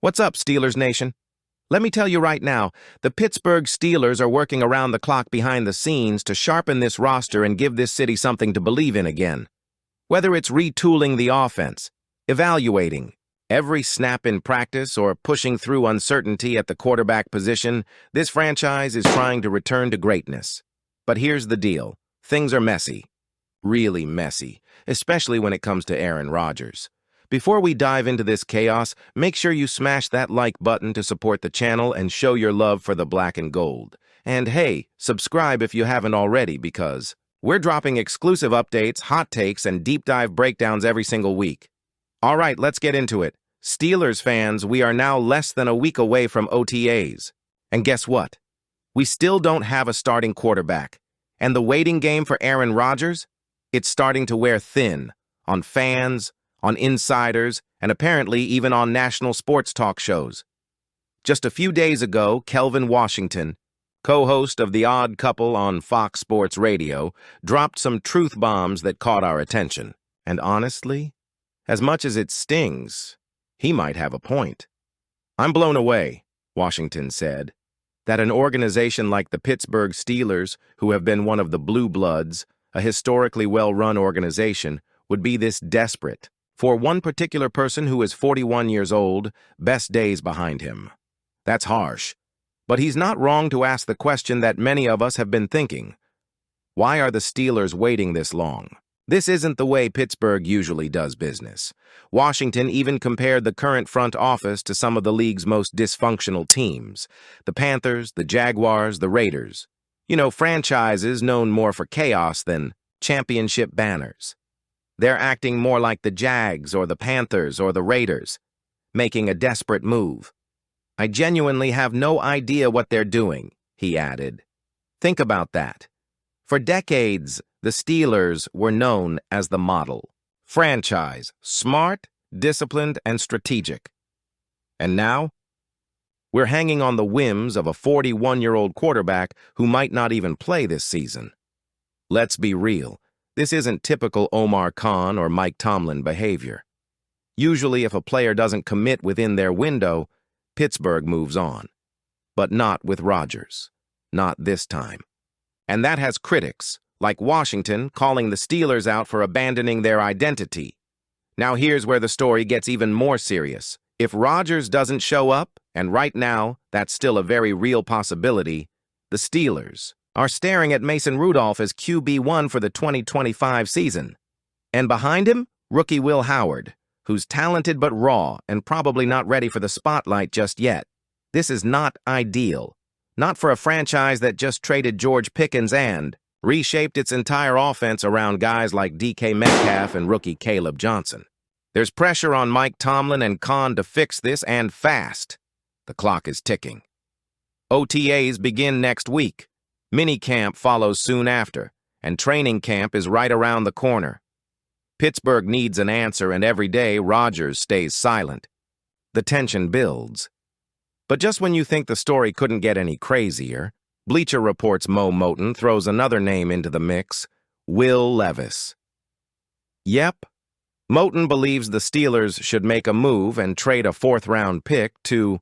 What's up, Steelers Nation? Let me tell you right now, the Pittsburgh Steelers are working around the clock behind the scenes to sharpen this roster and give this city something to believe in again. Whether it's retooling the offense, evaluating every snap in practice, or pushing through uncertainty at the quarterback position, this franchise is trying to return to greatness. But here's the deal. Things are messy. Really messy, especially when it comes to Aaron Rodgers. Before we dive into this chaos, make sure you smash that like button to support the channel and show your love for the black and gold. And hey, subscribe if you haven't already, because we're dropping exclusive updates, hot takes, and deep dive breakdowns every single week. All right, let's get into it. Steelers fans, we are now less than a week away from OTAs. And guess what? We still don't have a starting quarterback. And the waiting game for Aaron Rodgers? It's starting to wear thin on fans, on insiders, and apparently even on national sports talk shows. Just a few days ago, Kelvin Washington, co-host of The Odd Couple on Fox Sports Radio, dropped some truth bombs that caught our attention. And honestly, as much as it stings, he might have a point. "I'm blown away," Washington said, "that an organization like the Pittsburgh Steelers, who have been one of the Blue Bloods, a historically well-run organization, would be this desperate for one particular person who is 41 years old, best days behind him." That's harsh. But he's not wrong to ask the question that many of us have been thinking. Why are the Steelers waiting this long? This isn't the way Pittsburgh usually does business. Washington even compared the current front office to some of the league's most dysfunctional teams. The Panthers, the Jaguars, the Raiders. Franchises known more for chaos than championship banners. They're acting more like the Jags or the Panthers or the Raiders, making a desperate move. "I genuinely have no idea what they're doing," he added. Think about that. For decades, the Steelers were known as the model franchise, smart, disciplined, and strategic. And now, we're hanging on the whims of a 41-year-old quarterback who might not even play this season. Let's be real. This isn't typical Omar Khan or Mike Tomlin behavior. Usually, if a player doesn't commit within their window, Pittsburgh moves on. But not with Rodgers. Not this time. And that has critics, like Washington, calling the Steelers out for abandoning their identity. Now here's where the story gets even more serious. If Rodgers doesn't show up, and right now, that's still a very real possibility, the Steelers are staring at Mason Rudolph as QB1 for the 2025 season. And behind him, rookie Will Howard, who's talented but raw and probably not ready for the spotlight just yet. This is not ideal. Not for a franchise that just traded George Pickens and reshaped its entire offense around guys like DK Metcalf and rookie Caleb Johnson. There's pressure on Mike Tomlin and Khan to fix this, and fast. The clock is ticking. OTAs begin next week. Minicamp follows soon after, and training camp is right around the corner. Pittsburgh needs an answer, and every day Rodgers stays silent. The tension builds. But just when you think the story couldn't get any crazier, Bleacher Report's Mo Moton throws another name into the mix: Will Levis. Yep, Moton believes the Steelers should make a move and trade a fourth-round pick to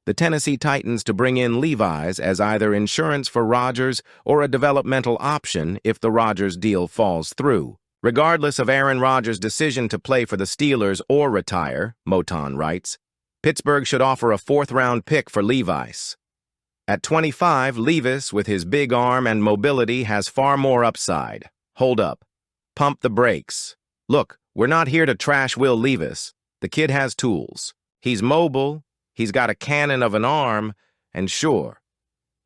the Tennessee Titans to bring in Levi's as either insurance for Rodgers or a developmental option if the Rodgers deal falls through. Regardless of Aaron Rodgers' decision to play for the Steelers or retire, Moton writes, Pittsburgh should offer a fourth-round pick for Levi's. At 25, Levis, with his big arm and mobility, has far more upside. Hold up. Pump the brakes. Look, we're not here to trash Will Levis. The kid has tools. He's mobile, he's got a cannon of an arm, and sure,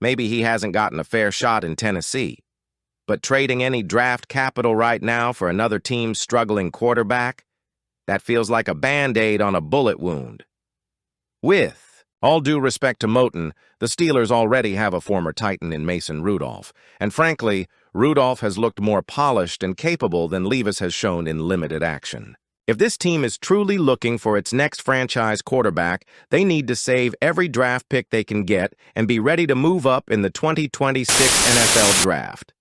maybe he hasn't gotten a fair shot in Tennessee. But trading any draft capital right now for another team's struggling quarterback, that feels like a Band-Aid on a bullet wound. With all due respect to Moton, the Steelers already have a former Titan in Mason Rudolph, and frankly, Rudolph has looked more polished and capable than Levis has shown in limited action. If this team is truly looking for its next franchise quarterback, they need to save every draft pick they can get and be ready to move up in the 2026 NFL Draft.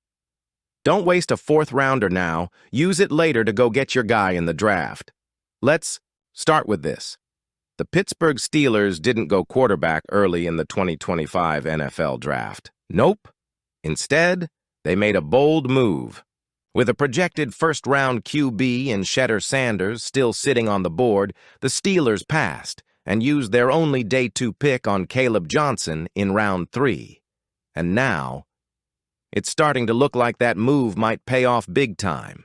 Don't waste a fourth-rounder now. Use it later to go get your guy in the draft. Let's start with this. The Pittsburgh Steelers didn't go quarterback early in the 2025 NFL Draft. Nope. Instead, they made a bold move. With a projected first-round QB in Shedder Sanders still sitting on the board, the Steelers passed and used their only Day 2 pick on Caleb Johnson in Round 3. And now, it's starting to look like that move might pay off big time.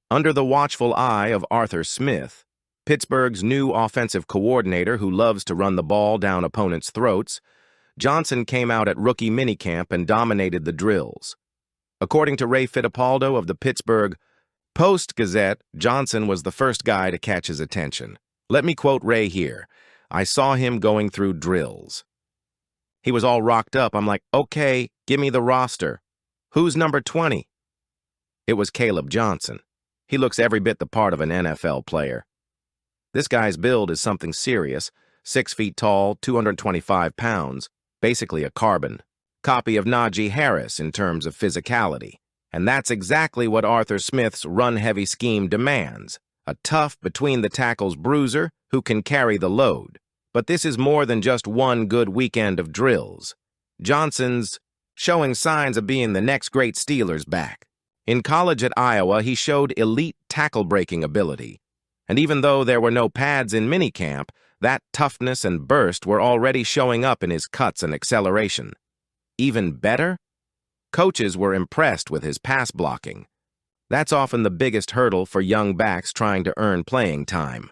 Under the watchful eye of Arthur Smith, Pittsburgh's new offensive coordinator who loves to run the ball down opponents' throats, Johnson came out at rookie minicamp and dominated the drills. According to Ray Fittipaldo of the Pittsburgh Post-Gazette, Johnson was the first guy to catch his attention. Let me quote Ray here. "I saw him going through drills. He was all rocked up. I'm like, okay, give me the roster. Who's number 20? It was Caleb Johnson. He looks every bit the part of an NFL player. This guy's build is something serious. 6 feet tall, 225 pounds, basically a carbon copy of Najee Harris in terms of physicality. And that's exactly what Arthur Smith's run-heavy scheme demands. A tough, between-the-tackles bruiser who can carry the load. But this is more than just one good weekend of drills. Johnson's showing signs of being the next great Steelers back. In college at Iowa, he showed elite tackle-breaking ability. And even though there were no pads in minicamp, that toughness and burst were already showing up in his cuts and acceleration. Even better, coaches were impressed with his pass blocking. That's often the biggest hurdle for young backs trying to earn playing time.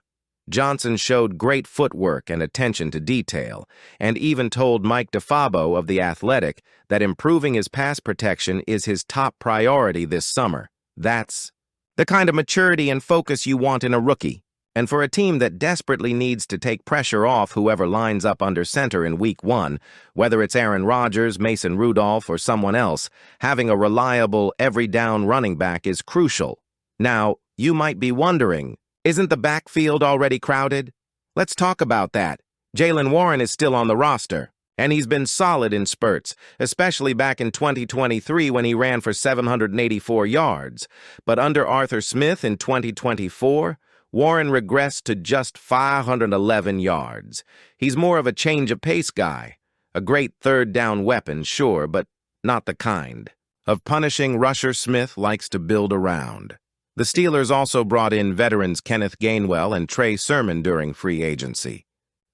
Johnson showed great footwork and attention to detail, and even told Mike DeFabo of The Athletic that improving his pass protection is his top priority this summer. That's the kind of maturity and focus you want in a rookie. And for a team that desperately needs to take pressure off whoever lines up under center in Week 1, whether it's Aaron Rodgers, Mason Rudolph, or someone else, having a reliable, every-down running back is crucial. Now, you might be wondering, isn't the backfield already crowded? Let's talk about that. Jaylen Warren is still on the roster, and he's been solid in spurts, especially back in 2023 when he ran for 784 yards. But under Arthur Smith in 2024, Warren regressed to just 511 yards. He's more of a change-of-pace guy. A great third-down weapon, sure, but not the kind of punishing rusher Smith likes to build around. The Steelers also brought in veterans Kenneth Gainwell and Trey Sermon during free agency.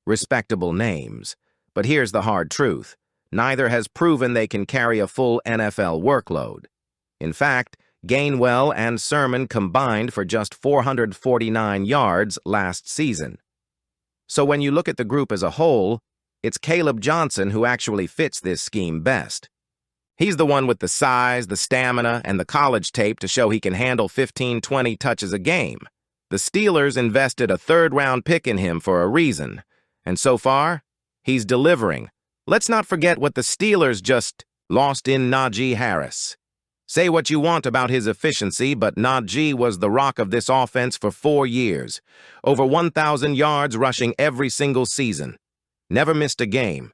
Respectable names. But here's the hard truth. Neither has proven they can carry a full NFL workload. In fact, Gainwell and Sermon combined for just 449 yards last season. So when you look at the group as a whole, it's Caleb Johnson who actually fits this scheme best. He's the one with the size, the stamina, and the college tape to show he can handle 15-20 touches a game. The Steelers invested a third-round pick in him for a reason, and so far, he's delivering. Let's not forget what the Steelers just lost in Najee Harris. Say what you want about his efficiency, but Najee was the rock of this offense for 4 years. Over 1,000 yards rushing every single season. Never missed a game.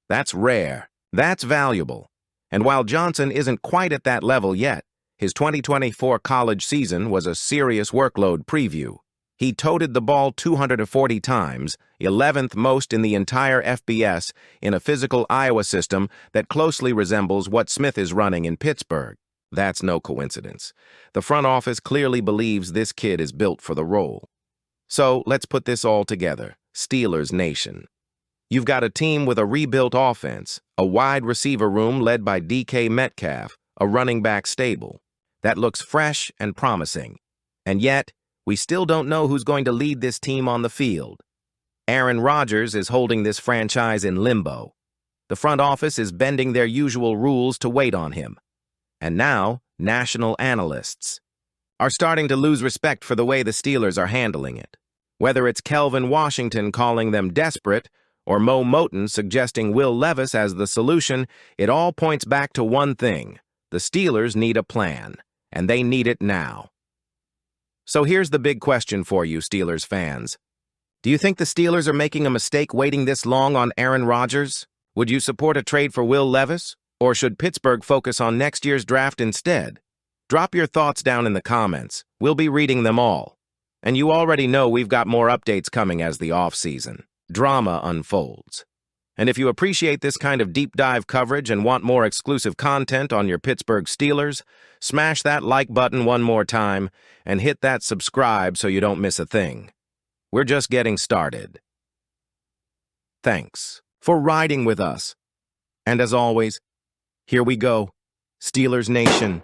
That's rare. That's valuable. And while Johnson isn't quite at that level yet, his 2024 college season was a serious workload preview. He toted the ball 240 times, 11th most in the entire FBS, in a physical Iowa system that closely resembles what Smith is running in Pittsburgh. That's no coincidence. The front office clearly believes this kid is built for the role. So let's put this all together. Steelers Nation. You've got a team with a rebuilt offense, a wide receiver room led by DK Metcalf, a running back stable. That looks fresh and promising. And yet, we still don't know who's going to lead this team on the field. Aaron Rodgers is holding this franchise in limbo. The front office is bending their usual rules to wait on him. And now, national analysts are starting to lose respect for the way the Steelers are handling it. Whether it's Kelvin Washington calling them desperate or Mo Moton suggesting Will Levis as the solution, it all points back to one thing. The Steelers need a plan, and they need it now. So here's the big question for you, Steelers fans. Do you think the Steelers are making a mistake waiting this long on Aaron Rodgers? Would you support a trade for Will Levis? Or should Pittsburgh focus on next year's draft instead? Drop your thoughts down in the comments. We'll be reading them all. And you already know we've got more updates coming as the offseason. Drama unfolds. And if you appreciate this kind of deep dive coverage and want more exclusive content on your Pittsburgh Steelers, smash that like button one more time and hit that subscribe so you don't miss a thing. We're just getting started. Thanks for riding with us. And as always, here we go, Steelers Nation.